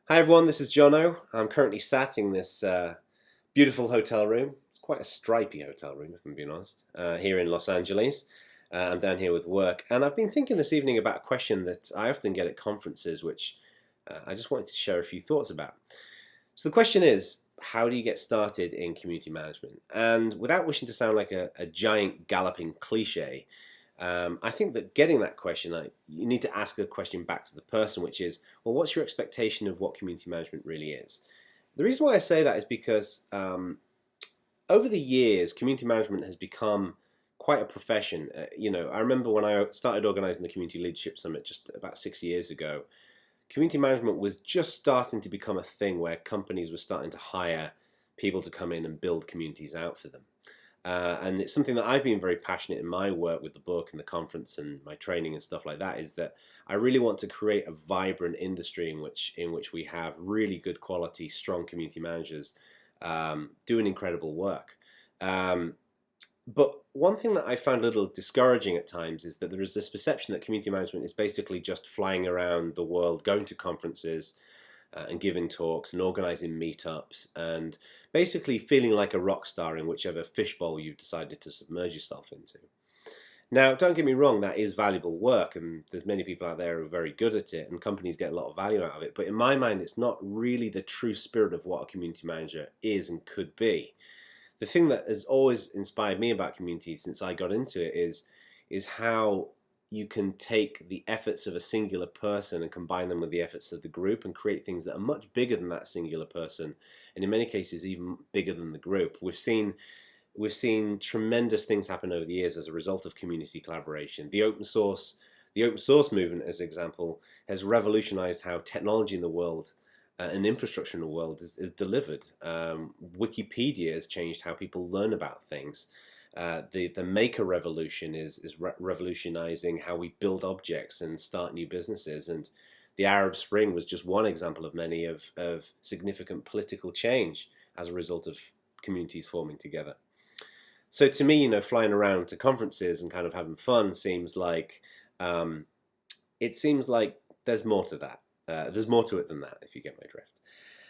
Hi everyone, this is Jono. I'm currently sat in this beautiful hotel room. It's quite a stripy hotel room, if I'm being honest, here in Los Angeles. I'm down here with work, and I've been thinking this evening about a question that I often get at conferences, which I just wanted to share a few thoughts about. So the question is, how do you get started in community management? And without wishing to sound like a giant galloping cliche, I think that getting that question, you need to ask a question back to the person, which is, well, what's your expectation of what community management really is? The reason why I say that is because over the years, community management has become quite a profession. I remember when I started organizing the Community Leadership Summit just about 6 years ago, community management was just starting to become a thing where companies were starting to hire people to come in and build communities out for them. And it's something that I've been very passionate in my work with the book and the conference and my training and stuff like that, is that I really want to create a vibrant industry in which we have really good quality, strong community managers doing incredible work. But one thing that I found a little discouraging at times is that there is this perception that community management is basically just flying around the world, going to conferences, and giving talks and organizing meetups and basically feeling like a rock star in whichever fishbowl you've decided to submerge yourself into. Now, don't get me wrong, that is valuable work, and there's many people out there who are very good at it, and companies get a lot of value out of it. But in my mind, it's not really the true spirit of what a community manager is and could be. The thing that has always inspired me about community since I got into it is how you can take the efforts of a singular person and combine them with the efforts of the group and create things that are much bigger than that singular person, and in many cases even bigger than the group. We've seen tremendous things happen over the years as a result of community collaboration. The open source movement, as an example, has revolutionized how technology in the world and infrastructure in the world is delivered. Wikipedia has changed how people learn about things. The maker revolution is revolutionizing how we build objects and start new businesses. And the Arab Spring was just one example of many of significant political change as a result of communities forming together. So to me, flying around to conferences and kind of having fun um, seems like there's more to that. There's more to it than that, if you get my drift.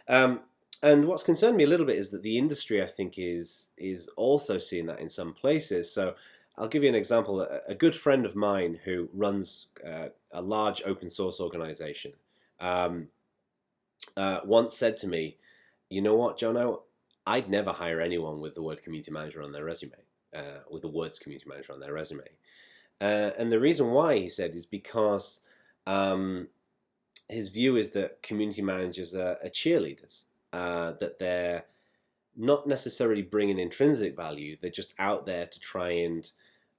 Um, and what's concerned me a little bit is that the industry, I think, is also seeing that in some places. So I'll give you an example. A good friend of mine who runs a large open source organization um, once said to me, "You know what, Jono? I'd never hire anyone with the word community manager on their resume, with the words community manager on their resume." And the reason why, he said, is because um, his view is that community managers are cheerleaders, that they're not necessarily bringing intrinsic value, they're just out there to try and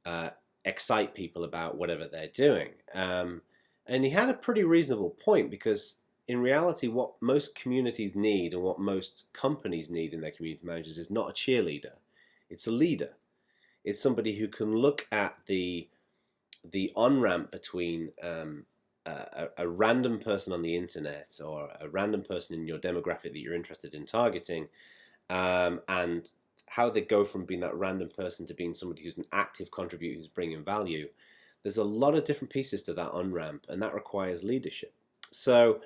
uh, excite people about whatever they're doing. And he had a pretty reasonable point, because in reality, what most communities need and what most companies need in their community managers is not a cheerleader, it's a leader. It's somebody who can look at the on ramp between a random person on the internet or a random person in your demographic that you're interested in targeting, and how they go from being that random person to being somebody who's an active contributor who's bringing value. There's a lot of different pieces to that on ramp, and that requires leadership. So,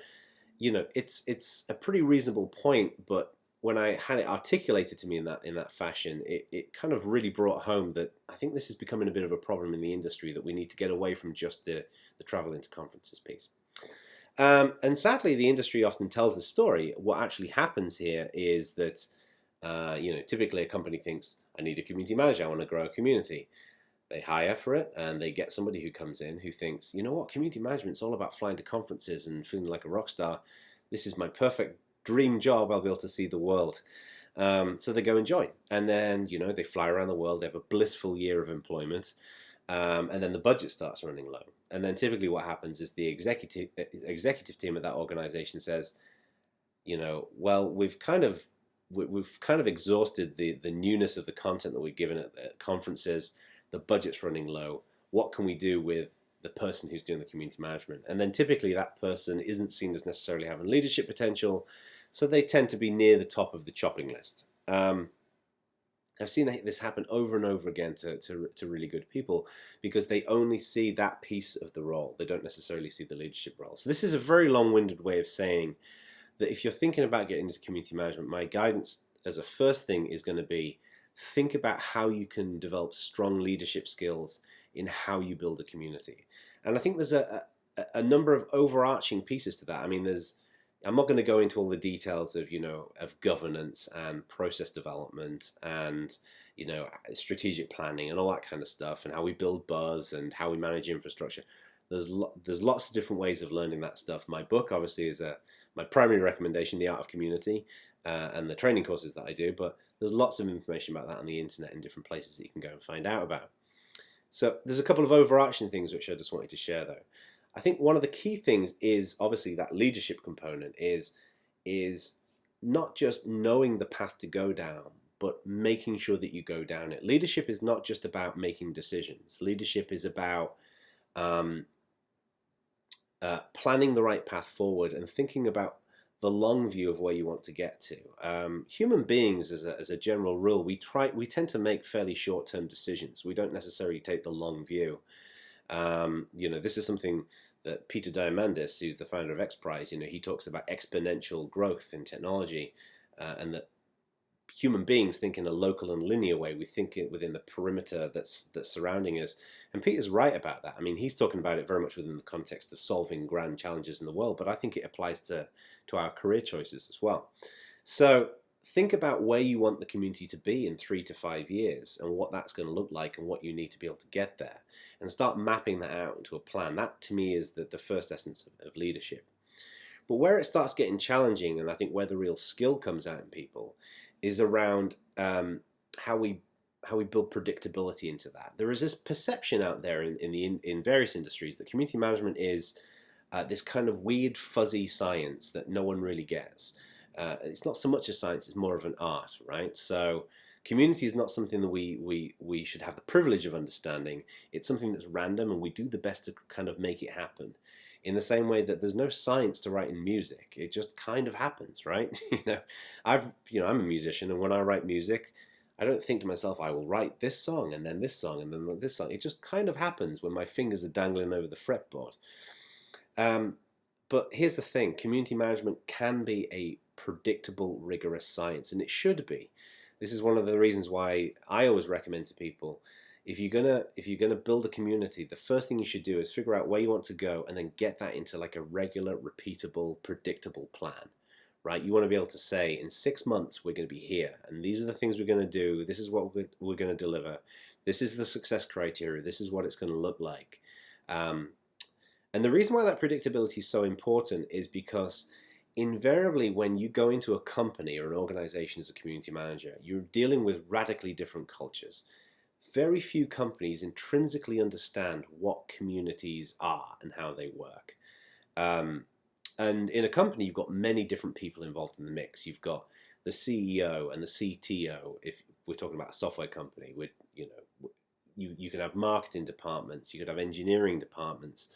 it's a pretty reasonable point, but when I had it articulated to me in that fashion, it kind of really brought home that I think this is becoming a bit of a problem in the industry, that we need to get away from just the travel into conferences piece. And sadly, the industry often tells the story. What actually happens here is that, typically a company thinks, I need a community manager, I want to grow a community. They hire for it, and they get somebody who comes in who thinks, you know what, community management's all about flying to conferences and feeling like a rock star. This is my perfect dream job. I'll be able to see the world. So they go and join. And then, they fly around the world. They have a blissful year of employment. And then the budget starts running low. And then typically what happens is the executive team at that organization says, well, we've kind of exhausted the newness of the content that we're given at conferences. The budget's running low. What can we do with the person who's doing the community management? And then typically that person isn't seen as necessarily having leadership potential, so they tend to be near the top of the chopping list. I've seen this happen over and over again to really good people, because they only see that piece of the role. They don't necessarily see the leadership role. So this is a very long-winded way of saying that if you're thinking about getting into community management, my guidance as a first thing is going to be think about how you can develop strong leadership skills in how you build a community. And I think there's a number of overarching pieces to that. I mean, I'm not going to go into all the details of, of governance and process development and, strategic planning and all that kind of stuff, and how we build buzz and how we manage infrastructure. There's lots of different ways of learning that stuff. My book, obviously, is my primary recommendation, The Art of Community, and the training courses that I do, but there's lots of information about that on the internet in different places that you can go and find out about. So there's a couple of overarching things which I just wanted to share, though. I think one of the key things is obviously that leadership component is not just knowing the path to go down, but making sure that you go down it. Leadership is not just about making decisions. Leadership is about planning the right path forward and thinking about the long view of where you want to get to. Human beings, as a general rule, we tend to make fairly short-term decisions. We don't necessarily take the long view. This is something that Peter Diamandis, who's the founder of XPRIZE, he talks about exponential growth in technology, and that human beings think in a local and linear way. We think it within the perimeter that's surrounding us. And Peter's right about that. I mean, he's talking about it very much within the context of solving grand challenges in the world, but I think it applies to our career choices as well. So think about where you want the community to be in 3 to 5 years and what that's going to look like and what you need to be able to get there, and start mapping that out into a plan. That, to me, is the first essence of leadership. But where it starts getting challenging, and I think where the real skill comes out in people, is around how we build predictability into that. There is this perception out there in various industries that community management is this kind of weird, fuzzy science that no one really gets. It's not so much a science; it's more of an art, right? So community is not something that we should have the privilege of understanding. It's something that's random, and we do the best to kind of make it happen. In the same way that there's no science to writing music, it just kind of happens, right? I'm a musician, and when I write music, I don't think to myself, I will write this song and then this song and then this song. It just kind of happens when my fingers are dangling over the fretboard. But here's the thing: community management can be a predictable, rigorous science, and it should be. This is one of the reasons why I always recommend to people, if you're gonna build a community, the first thing you should do is figure out where you want to go and then get that into like a regular, repeatable, predictable plan, right? You want to be able to say, in 6 months we're going to be here, and these are the things we're going to do. This is what we're going to deliver. This is the success criteria. This is what it's going to look like. And the reason why that predictability is so important is because invariably when you go into a company or an organization as a community manager, you're dealing with radically different cultures. Very few companies intrinsically understand what communities are and how they work. And in a company, you've got many different people involved in the mix. You've got the CEO and the CTO. If we're talking about a software company, with you can have marketing departments, you could have engineering departments.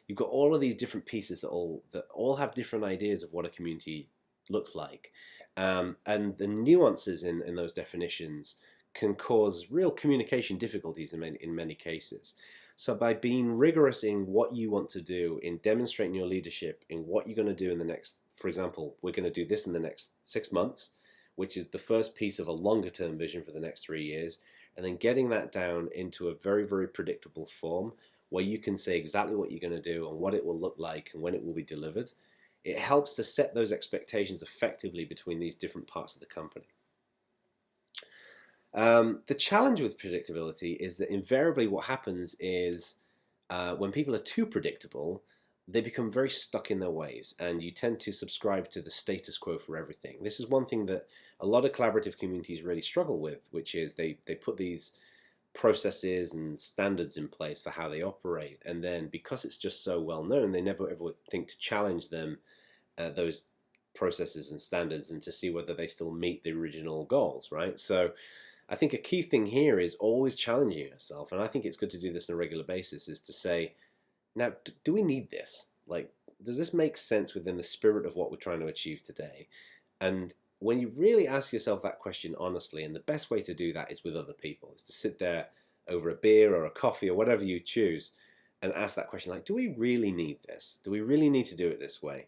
You've got all of these different pieces that all have different ideas of what a community looks like, and the nuances in those definitions can cause real communication difficulties in many cases. So by being rigorous in what you want to do, in demonstrating your leadership, in what you're going to do in the next, for example, we're going to do this in the next 6 months, which is the first piece of a longer term vision for the next 3 years, and then getting that down into a very, very predictable form where you can say exactly what you're going to do and what it will look like and when it will be delivered. It helps to set those expectations effectively between these different parts of the company. The challenge with predictability is that invariably what happens is when people are too predictable, they become very stuck in their ways, and you tend to subscribe to the status quo for everything. This is one thing that a lot of collaborative communities really struggle with, which is they put these processes and standards in place for how they operate, and then because it's just so well known, they never ever think to challenge them, those processes and standards, and to see whether they still meet the original goals, right? So I think a key thing here is always challenging yourself, and I think it's good to do this on a regular basis, is to say, now, do we need this? Like, does this make sense within the spirit of what we're trying to achieve today? And when you really ask yourself that question honestly, and the best way to do that is with other people, is to sit there over a beer or a coffee or whatever you choose and ask that question, like, do we really need this? Do we really need to do it this way?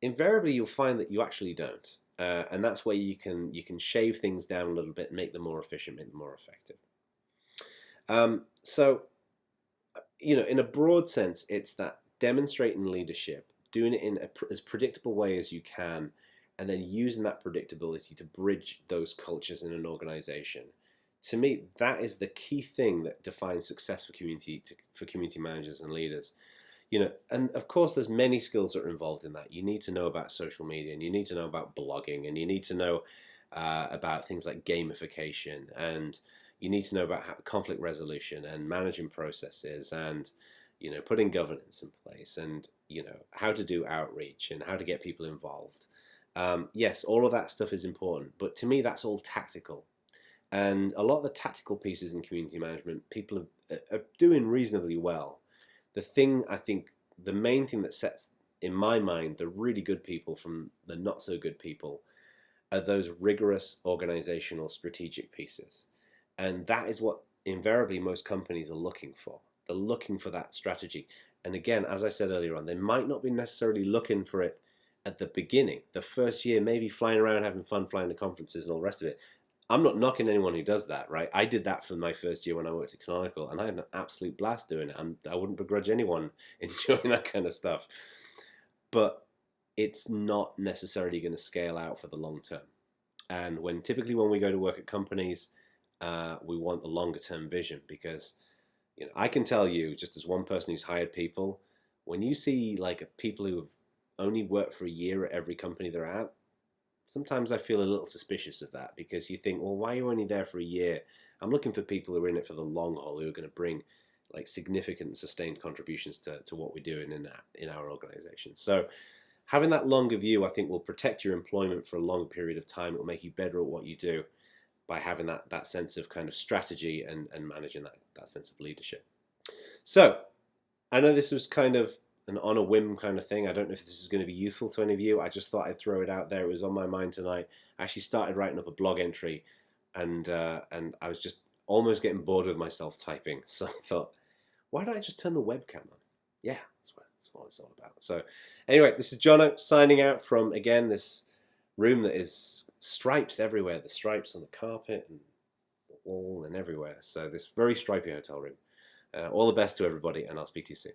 invariably you'll find that you actually don't. And that's where you can shave things down a little bit, make them more efficient, make them more effective. So, in a broad sense, it's that demonstrating leadership, doing it in as predictable way as you can, and then using that predictability to bridge those cultures in an organization. To me, that is the key thing that defines success for community managers and leaders. And of course there's many skills that are involved in that. You need to know about social media, and you need to know about blogging, and you need to know about things like gamification, and you need to know about conflict resolution and managing processes, and putting governance in place, and how to do outreach and how to get people involved. Yes, all of that stuff is important, but to me that's all tactical. And a lot of the tactical pieces in community management, people are doing reasonably well. The main thing that sets, in my mind, the really good people from the not so good people are those rigorous organizational strategic pieces. And that is what invariably most companies are looking for. They're looking for that strategy. And again, as I said earlier on, they might not be necessarily looking for it at the beginning. The first year, maybe flying around, having fun, flying to conferences and all the rest of it. I'm not knocking anyone who does that, right? I did that for my first year when I worked at Canonical, and I had an absolute blast doing it. I wouldn't begrudge anyone enjoying that kind of stuff. But it's not necessarily going to scale out for the long term. And typically when we go to work at companies, we want a longer term vision, because I can tell you, just as one person who's hired people, when you see like people who have only worked for a year at every company they're at, sometimes I feel a little suspicious of that, because you think, well, why are you only there for a year? I'm looking for people who are in it for the long haul, who are going to bring like significant and sustained contributions to what we're doing in our organization. So having that longer view, I think, will protect your employment for a longer period of time. It will make you better at what you do by having that sense of kind of strategy and managing that sense of leadership. So I know this was kind of an on a whim kind of thing. I don't know if this is going to be useful to any of you. I just thought I'd throw it out there. It was on my mind tonight. I actually started writing up a blog entry, and I was just almost getting bored with myself typing. So I thought, why don't I just turn the webcam on? Yeah, that's what it's all about. So anyway, this is Jono signing out from, again, this room that is stripes everywhere. The stripes on the carpet and the wall and everywhere. So this very stripy hotel room. All the best to everybody, and I'll speak to you soon.